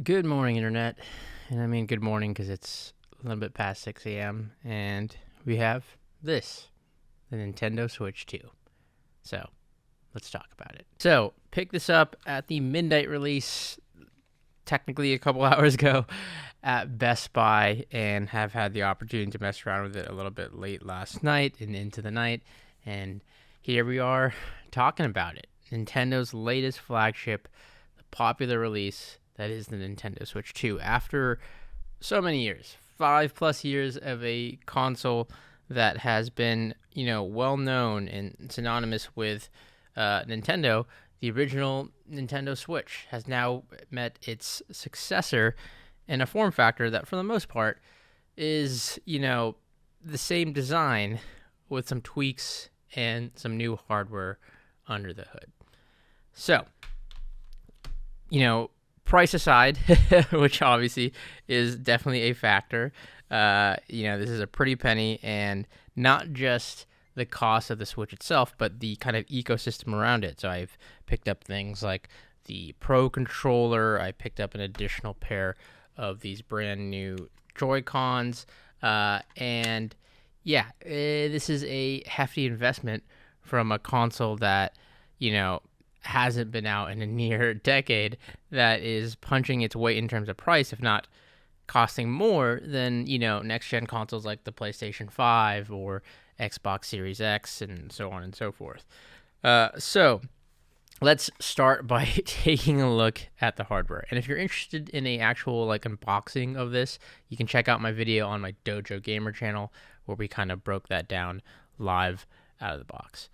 Good morning, Internet. And I mean good morning because it's a little bit past 6 a.m. and we have this, the Nintendo Switch 2. So, let's talk about it. So, pick this up at the midnight release, technically a couple hours ago, at Best Buy, and have had the opportunity to mess around with it a little bit late last night and into the night. And here we are talking about it. Nintendo's latest flagship, the popular release that is the Nintendo Switch 2. After so many years, 5+ years of a console that has been, well known and synonymous with Nintendo, the original Nintendo Switch has now met its successor in a form factor that, for the most part, is, the same design with some tweaks and some new hardware under the hood. So, price aside, which obviously is definitely a factor, this is a pretty penny, and not just the cost of the Switch itself, but the kind of ecosystem around it. So I've picked up things like the Pro controller. I picked up an additional pair of these brand new JoyCons, and yeah, this is a hefty investment from a console that, hasn't been out in a near decade, that is punching its weight in terms of price, if not costing more than, next-gen consoles like the PlayStation 5 or Xbox Series X and so on and so forth. So let's start by taking a look at the hardware. And if you're interested in a actual unboxing of this, you can check out my video on my Dojo Gamer channel where we kind of broke that down live out of the box.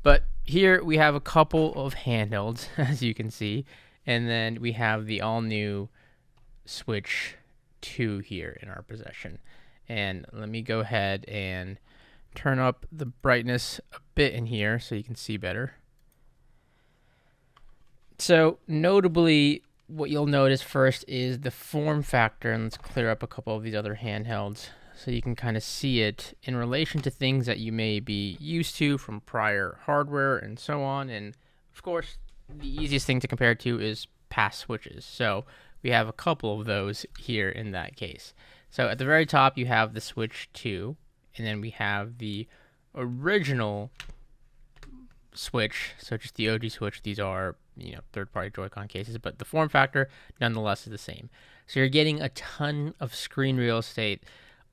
But here we have a couple of handhelds, as you can see, and then we have the all-new Switch 2 here in our possession. And let me go ahead and turn up the brightness a bit in here so you can see better. So notably, what you'll notice first is the form factor, and let's clear up a couple of these other handhelds so you can kind of see it in relation to things that you may be used to from prior hardware and so on. And of course, the easiest thing to compare it to is past Switches. So we have a couple of those here in that case. So at the very top, you have the Switch 2, and then we have the original Switch. So just the OG Switch. These are, third-party Joy-Con cases, but the form factor nonetheless is the same. So you're getting a ton of screen real estate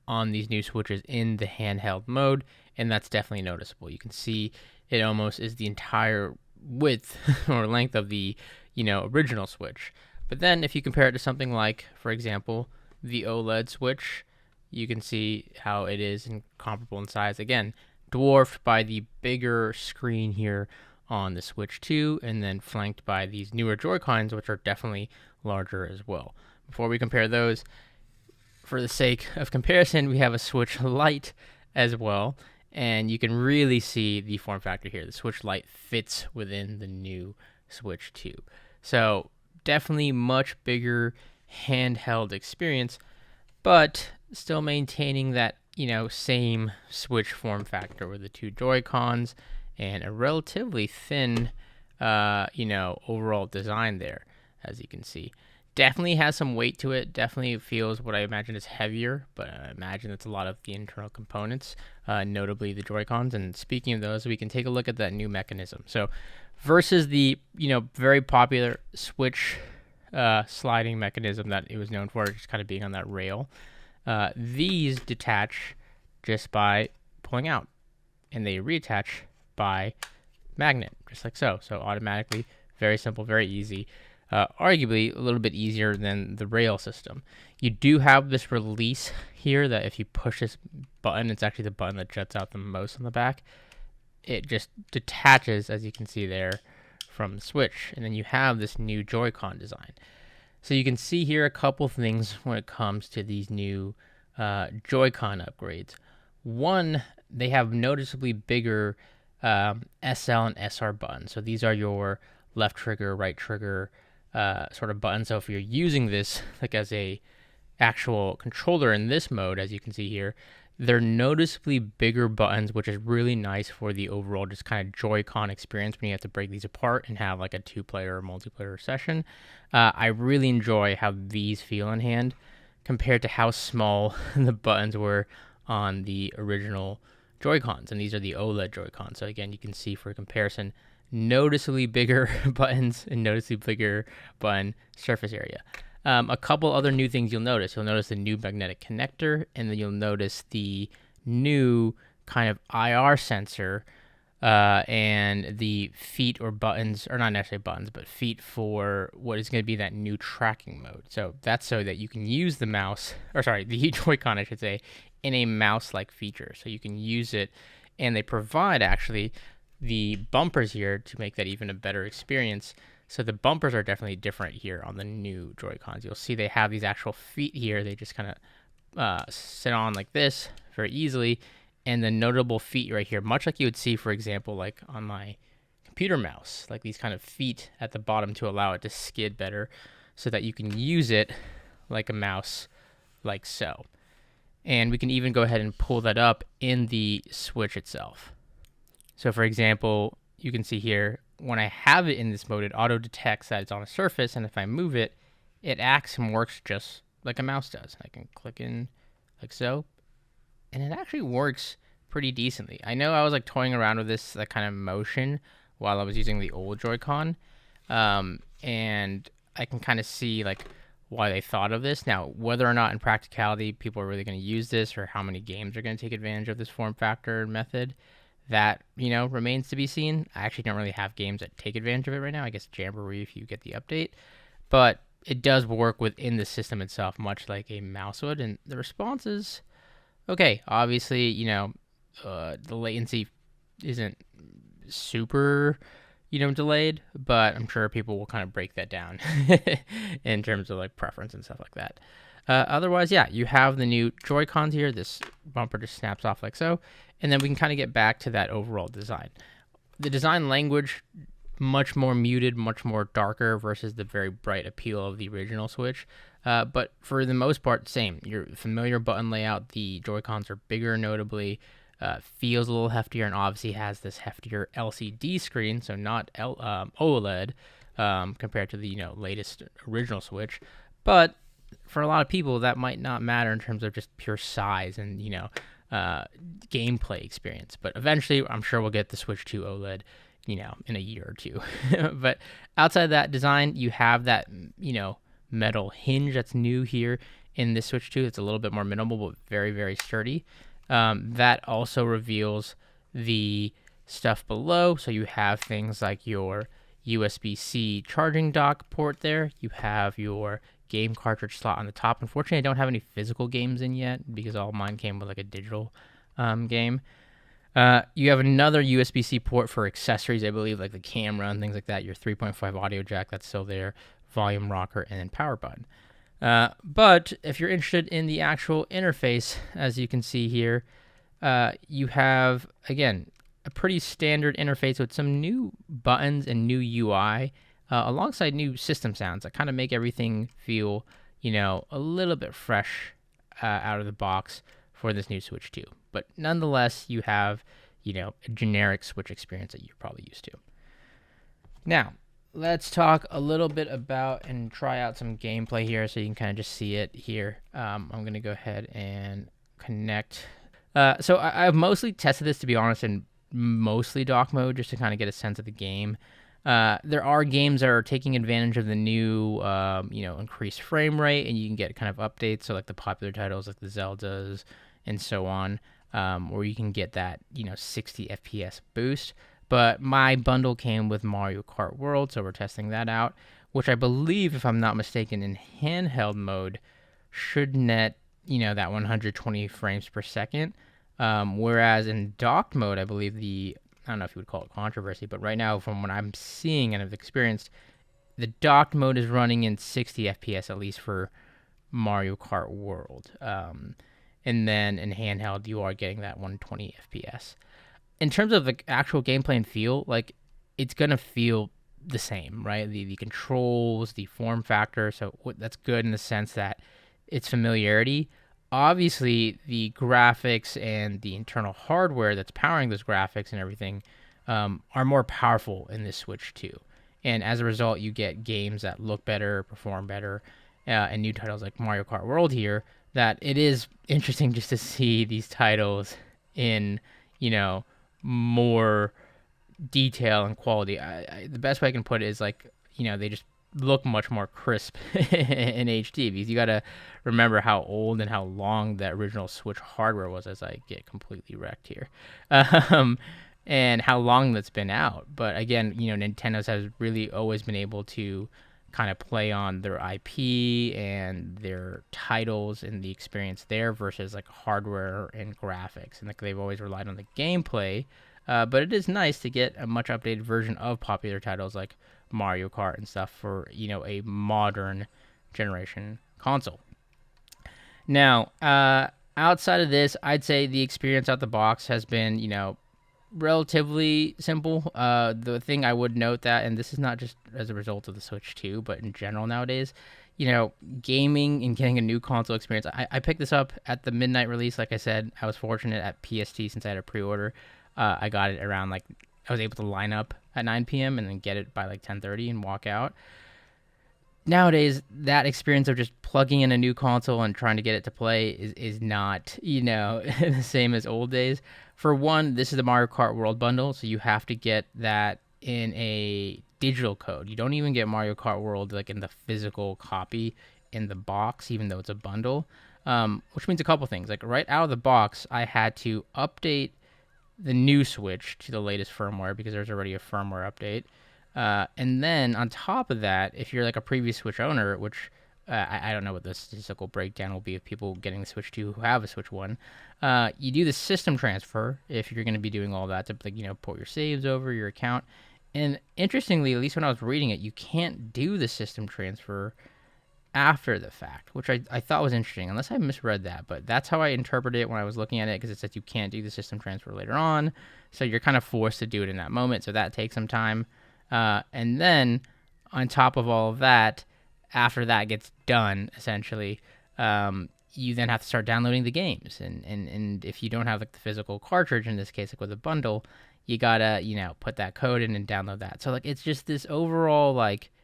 on these new Switches in the handheld mode, and that's definitely noticeable. You can see it almost is the entire width or length of the, original Switch. But then if you compare it to something like, for example, the OLED Switch, you can see how it is comparable in size. Again, dwarfed by the bigger screen here on the Switch 2, and then flanked by these newer Joy-Cons, which are definitely larger as well. Before we compare those, for the sake of comparison, we have a Switch Lite as well, and you can really see the form factor here. The Switch Lite fits within the new Switch 2. So definitely much bigger handheld experience, but still maintaining that, same Switch form factor with the two Joy-Cons and a relatively thin, overall design there, as you can see. Definitely has some weight to it. Definitely feels what I imagine is heavier, but I imagine it's a lot of the internal components, notably the Joy-Cons. And speaking of those, we can take a look at that new mechanism. So versus the, very popular Switch sliding mechanism that it was known for, just kind of being on that rail, these detach just by pulling out, and they reattach by magnet, just like so. So automatically, very simple, very easy. Arguably a little bit easier than the rail system. You do have this release here that if you push this button, it's actually the button that juts out the most on the back. It just detaches, as you can see there, from the Switch. And then you have this new Joy-Con design. So you can see here a couple things when it comes to these new Joy-Con upgrades. One, they have noticeably bigger SL and SR buttons. So these are your left trigger, right trigger sort of button. So if you're using this as a actual controller in this mode, as you can see here, They're noticeably bigger buttons, which is really nice for the overall just kind of Joy-Con experience when you have to break these apart and have like a 2-player or multiplayer session. I really enjoy how these feel in hand compared to how small the buttons were on the original Joy-Cons, and these are the OLED Joy-Cons. So again, you can see for comparison, noticeably bigger buttons and noticeably bigger button surface area. A couple other new things you'll notice. You'll notice the new magnetic connector, and then you'll notice the new kind of IR sensor and the feet or buttons, or not necessarily buttons, but feet for what is going to be that new tracking mode. So that's so that you can use the mouse, or sorry, the Joy-Con, I should say, in a mouse-like feature. So you can use it, and they provide actually the bumpers here to make that even a better experience. So the bumpers are definitely different here on the new Joy-Cons. You'll see they have these actual feet here. They just kind of sit on like this very easily. And the notable feet right here, much like you would see, for example, like on my computer mouse, like these kind of feet at the bottom to allow it to skid better so that you can use it like a mouse, like so. And we can even go ahead and pull that up in the Switch itself. So for example, you can see here, when I have it in this mode, it auto detects that it's on a surface, and if I move it, it acts and works just like a mouse does. I can click in like so, and it actually works pretty decently. I know I was like toying around with this like kind of motion while I was using the old Joy-Con, and I can kind of see like why they thought of this. Now, whether or not in practicality people are really going to use this, or how many games are going to take advantage of this form factor method, that, remains to be seen. I actually don't really have games that take advantage of it right now. I guess Jamboree if you get the update. But it does work within the system itself, much like a mouse would. And the response is okay. Obviously, the latency isn't super, delayed. But I'm sure people will kind of break that down in terms of like preference and stuff like that. Otherwise, yeah, you have the new Joy-Cons here. This bumper just snaps off like so. And then we can kind of get back to that overall design. The design language, much more muted, much more darker versus the very bright appeal of the original Switch. But for the most part, same. Your familiar button layout, the Joy-Cons are bigger notably, feels a little heftier, and obviously has this heftier LCD screen, so not OLED compared to the latest original Switch. But for a lot of people, that might not matter in terms of just pure size and, gameplay experience. But eventually, I'm sure we'll get the Switch 2 OLED, in a year or two. But outside of that design, you have that, metal hinge that's new here in this Switch 2. It's a little bit more minimal, but very, very sturdy. That also reveals the stuff below. So you have things like your USB-C charging dock port there. You have your game cartridge slot on the top. Unfortunately, I don't have any physical games in yet because all mine came with like a digital game. You have another USB-C port for accessories, I believe, like the camera and things like that. Your 3.5 audio jack, that's still there, volume rocker, and then power button. But if you're interested in the actual interface, as you can see here, you have, again, a pretty standard interface with some new buttons and new UI, alongside new system sounds that kind of make everything feel, a little bit fresh out of the box for this new Switch 2. But nonetheless, you have, a generic Switch experience that you're probably used to. Now, let's talk a little bit about and try out some gameplay here so you can kind of just see it here. I'm going to go ahead and connect. So I've mostly tested this, to be honest, in mostly dock mode just to kind of get a sense of the game. There are games that are taking advantage of the new, increased frame rate, and you can get kind of updates. So like the popular titles like the Zeldas and so on, where you can get that, 60 FPS boost. But my bundle came with Mario Kart World, so we're testing that out, which I believe, if I'm not mistaken, in handheld mode should net, that 120 frames per second. Whereas in docked mode, I believe I don't know if you would call it controversy, but right now, from what I'm seeing and have experienced, the docked mode is running in 60 FPS, at least for Mario Kart World. And then in handheld, you are getting that 120 FPS. In terms of the actual gameplay and feel, like, it's going to feel the same, right? The controls, the form factor, so that's good in the sense that it's familiarity. obviously the graphics and the internal hardware that's powering those graphics and everything are more powerful in this Switch 2. And as a result, you get games that look better, perform better, and new titles like Mario Kart World here. That it is interesting just to see these titles in, you know, more detail and quality. The best way I can put it is like, they just look much more crisp in HD, because you got to remember how old and how long the original Switch hardware was, as I get completely wrecked here. Um, and how long that's been out. But again, Nintendo's has really always been able to kind of play on their IP and their titles and the experience there versus like hardware and graphics. And like they've always relied on the gameplay. But it is nice to get a much updated version of popular titles like Mario Kart and stuff for, a modern generation console. Now, outside of this, I'd say the experience out the box has been, relatively simple. The thing I would note that, and this is not just as a result of the Switch 2, but in general nowadays, gaming and getting a new console experience. I picked this up at the midnight release. Like I said, I was fortunate at PST since I had a pre-order. I got it around I was able to line up at 9 p.m. and then get it by 10:30 and walk out. Nowadays, that experience of just plugging in a new console and trying to get it to play is not, the same as old days. For one, this is the Mario Kart World bundle, so you have to get that in a digital code. You don't even get Mario Kart World in the physical copy in the box, even though it's a bundle. Which means a couple things. Right out of the box, I had to update the new Switch to the latest firmware because there's already a firmware update. And then on top of that, if you're a previous Switch owner, which I don't know what the statistical breakdown will be of people getting the Switch 2 who have a Switch 1, you do the system transfer if you're going to be doing all that to port your saves over your account. And interestingly, at least when I was reading it, you can't do the system transfer after the fact, which I thought was interesting, unless I misread that. But that's how I interpreted it when I was looking at it, because it says you can't do the system transfer later on. So you're kind of forced to do it in that moment. So that takes some time. And then on top of all of that, after that gets done, essentially, you then have to start downloading the games. And if you don't have the physical cartridge, in this case, with a bundle, you gotta, put that code in and download that. So it's just this overall,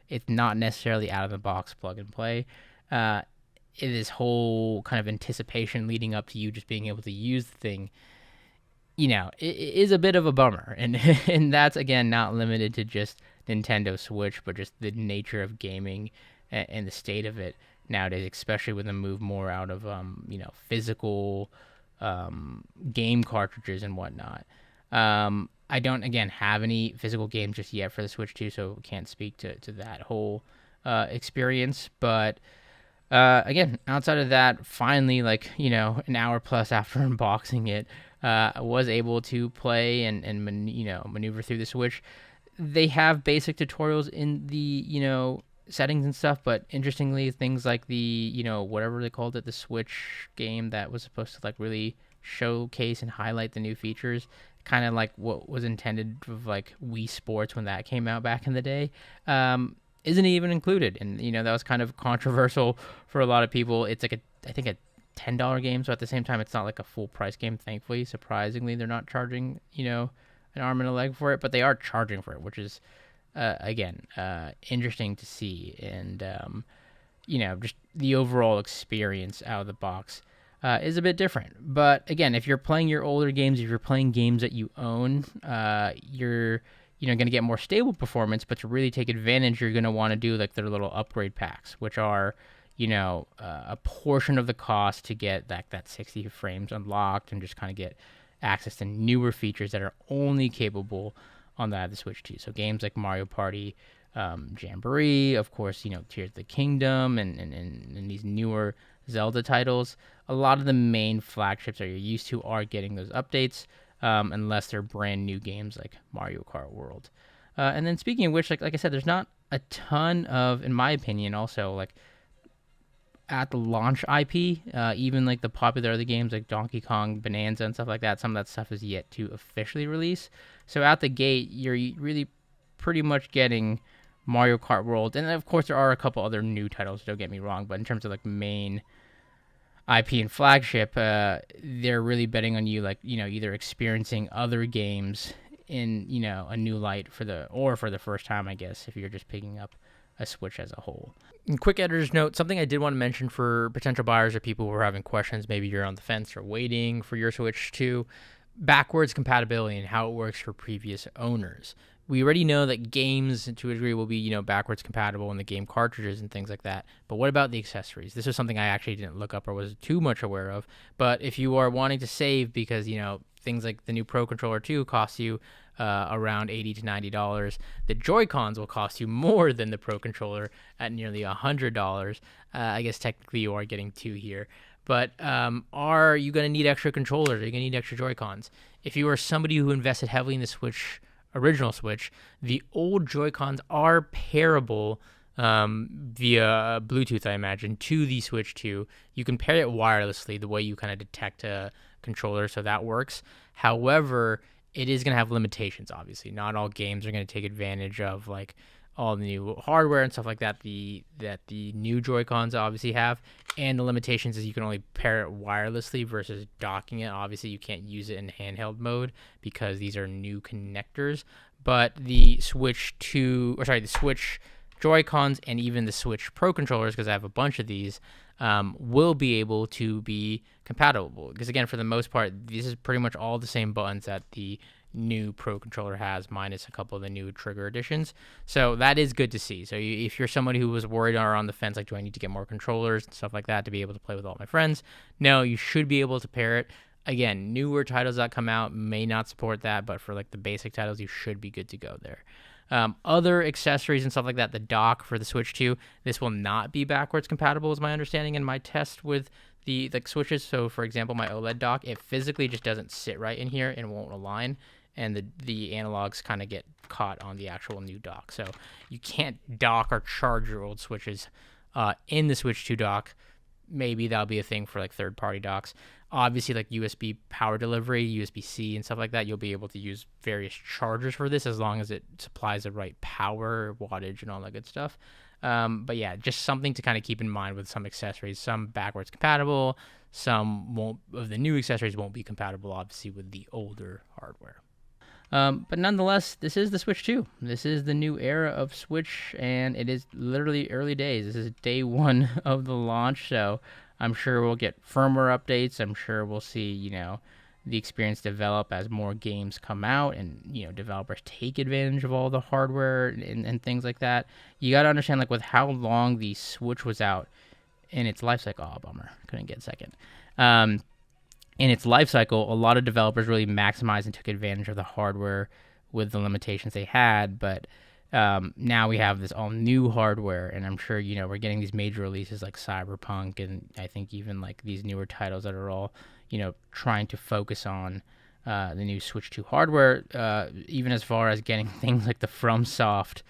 it's not necessarily out of the box plug and play. This whole kind of anticipation leading up to you just being able to use the thing, it is a bit of a bummer. And and that's, again, not limited to just Nintendo Switch, but just the nature of gaming and the state of it nowadays, especially with the move more out of, physical game cartridges and whatnot. I don't, again, have any physical games just yet for the Switch 2, so can't speak to that whole experience. But again, outside of that, finally, an hour plus after unboxing it, I was able to play and maneuver through the Switch. They have basic tutorials in the, settings and stuff, but interestingly, things like the, whatever they called it, the Switch game that was supposed to really showcase and highlight the new features, kind of like what was intended of Wii Sports when that came out back in the day, isn't even included. And that was kind of controversial for a lot of people. It's I think a $10 game, so at the same time it's not a full price game. Thankfully, surprisingly, they're not charging an arm and a leg for it, but they are charging for it, which is again interesting to see. And just the overall experience out of the box is a bit different. But again, if you're playing your older games, if you're playing games that you own, you're going to get more stable performance. But to really take advantage, you're going to want to do their little upgrade packs, which are a portion of the cost to get that 60 frames unlocked and just kind of get access to newer features that are only capable on the Switch 2. So games like Mario Party, Jamboree, of course, Tears of the Kingdom, and these newer Zelda titles. A lot of the main flagships that you're used to are getting those updates, unless they're brand new games like Mario Kart World. And then speaking of which, like I said, there's not a ton of, in my opinion, also at the launch IP, even the popular other games like Donkey Kong, Bonanza, and stuff like that. Some of that stuff is yet to officially release. So out the gate, you're really pretty much getting Mario Kart World, and of course there are a couple other new titles. Don't get me wrong, but in terms of main IP and flagship, they're really betting on you, like, either experiencing other games in, a new light for the first time, I guess, if you're just picking up a Switch as a whole. And quick editor's note, something I did want to mention for potential buyers or people who are having questions, maybe you're on the fence or waiting for your Switch 2, backwards compatibility and how it works for previous owners. We already know that games, to a degree, will be, backwards compatible in the game cartridges and things like that. But what about the accessories? This is something I actually didn't look up or was too much aware of. But if you are wanting to save because, things like the new Pro Controller 2 cost you around $80 to $90, the JoyCons will cost you more than the Pro Controller at nearly $100. I guess technically you are getting two here. But are you going to need extra controllers? Are you going to need extra Joy-Cons? If you are somebody who invested heavily in the original Switch, the old Joy-Cons are pairable via Bluetooth, I imagine, to the Switch 2. You can pair it wirelessly, the way you kind of detect a controller, so that works. However, it is going to have limitations, obviously. Not all games are going to take advantage of, like, all the new hardware and stuff like that the new Joy-Cons obviously have, and the limitations is you can only pair it wirelessly versus docking it. Obviously, you can't use it in handheld mode because these are new connectors. But the Switch Joy-Cons and even the Switch Pro controllers, because I have a bunch of these, will be able to be compatible. Because again, for the most part, this is pretty much all the same buttons that the new Pro controller has, minus a couple of the new trigger additions. So that is good to see. So if you're somebody who was worried or on the fence, like, do I need to get more controllers and stuff like that to be able to play with all my friends? No, you should be able to pair it. Again, newer titles that come out may not support that, but for like the basic titles, you should be good to go there. Other accessories and stuff like that, the dock for the Switch 2, this will not be backwards compatible, is my understanding in my test with the Switches. So for example, my OLED dock, it physically just doesn't sit right in here and won't align, and the analogs kind of get caught on the actual new dock. So you can't dock or charge your old Switches in the Switch 2 dock. Maybe that'll be a thing for like third-party docks. Obviously, like USB power delivery, USB-C and stuff like that, you'll be able to use various chargers for this as long as it supplies the right power, wattage, and all that good stuff. But yeah, just something to kind of keep in mind with some accessories. Some backwards compatible, some won't. Of the new accessories won't be compatible, obviously, with the older hardware. But nonetheless, this is the Switch 2. This is the new era of Switch, and it is literally early days. This is day one of the launch, so I'm sure we'll get firmware updates. I'm sure we'll see, the experience develop as more games come out and, developers take advantage of all the hardware and things like that. You got to understand, like, with how long the Switch was out in its life cycle. Oh, bummer. Couldn't get second. In its life cycle, a lot of developers really maximized and took advantage of the hardware with the limitations they had. But now we have this all new hardware, and I'm sure, we're getting these major releases like Cyberpunk, and I think even like these newer titles that are all, trying to focus on the new Switch 2 hardware, even as far as getting things like the FromSoft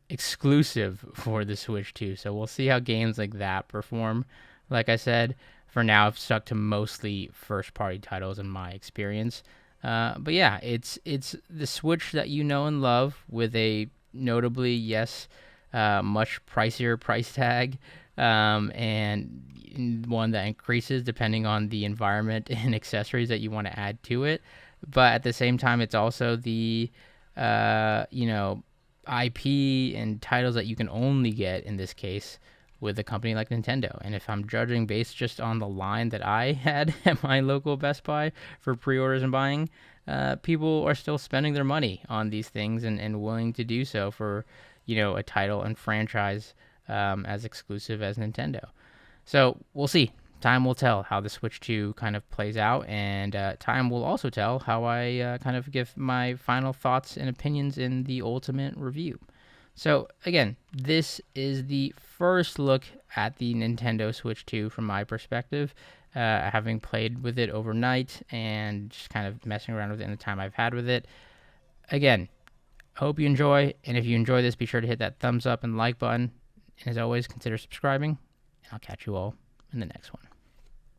exclusive for the Switch 2. So we'll see how games like that perform. Like I said, for now, I've stuck to mostly first-party titles in my experience. But yeah, it's the Switch that you know and love, with a notably, yes, much pricier price tag, and one that increases depending on the environment and accessories that you want to add to it. But at the same time, it's also the IP and titles that you can only get, in this case, with a company like Nintendo. And if I'm judging based just on the line that I had at my local Best Buy for pre-orders and buying, people are still spending their money on these things and willing to do so for, a title and franchise as exclusive as Nintendo. So we'll see. Time will tell how the Switch 2 kind of plays out, and time will also tell how I kind of give my final thoughts and opinions in the ultimate review. So again, this is the first look at the Nintendo Switch 2 from my perspective, having played with it overnight and just kind of messing around with it in the time I've had with it. Again, hope you enjoy, and if you enjoy this, be sure to hit that thumbs up and like button. And as always, consider subscribing, and I'll catch you all in the next one.